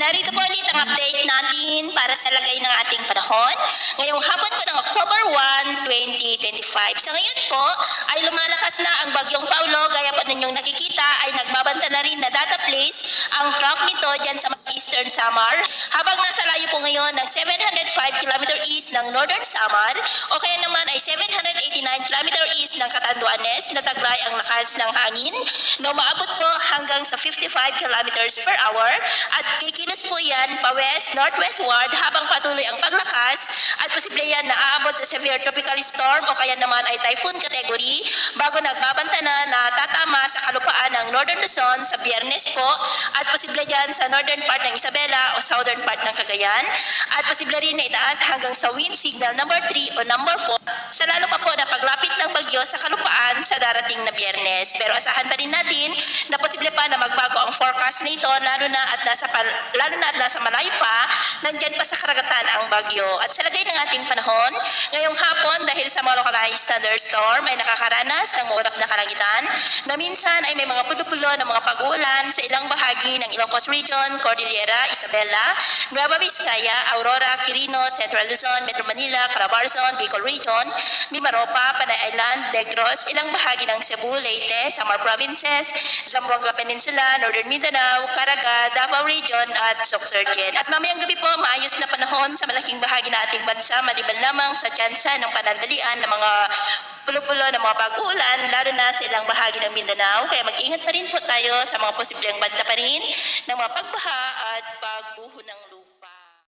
Narito po ulit ang update natin para sa lagay ng ating panahon. Ngayong hapon po ng October 1, 2025. Sa ngayon po ay lumalakas na ang bagyong Paulo. Gaya po ninyong nakikita ay nagbabanta na rin na data place ang trough nito dyan sa Eastern Samar. Habang nasa layo po ngayon ng 705 km east ng Northern Samar o kaya naman ay 789 km east ng Catanduanes na taglay ang lakas ng hangin na umaabot po hanggang sa 55 km per hour at kikilos po yan pa-west, northwestward habang patuloy ang paglakas at posible yan na aabot sa severe tropical storm o kaya naman ay typhoon category bago nagbabanta na tatama sa kalupaan ng Northern Luzon sa Biyernes po at posible yan sa northern part ng Isabela o southern part ng Cagayan at posible rin na itaas hanggang sa wind signal number 3 o number 4 sa lalo pa po na paglapit ng bagyo sa kalupaan sa darating na Biyernes. Pero asahan pa rin natin na posible pa na magbago ang forecast nito lalo na at nasa malayo pa, nandyan pa sa karagatan ang bagyo. At sa lagay ng ating panahon, ngayong hapon dahil sa mga localized thunderstorm ay nakakaranas ng ulap na kalangitan na minsan ay may mga pulo-pulo ng mga pag-uulan sa ilang bahagi ng Ilocos Region, Cordillera, Isabela, Nueva Vizcaya, Aurora, Quirino, Central Luzon, Metro Manila, Calabarzon, Bicol Region, Mimaropa, Panay Island, Negros, ilang bahagi ng Cebu, Leyte, Samar Provinces, Zamboanga Peninsula, Northern Mindanao, Caraga, Davao Region at Sorsogon. At mamayang gabi po, maayos na panahon sa malaking bahagi ng ating bansa, maliban lamang sa tsansa ng panandalian ng mga pulo-pulo ng mga pag-uulan, lalo na sa ilang bahagi ng Mindanao. Kaya mag-ingat pa rin po tayo sa mga posibleng banta pa rin ng mga pagbaha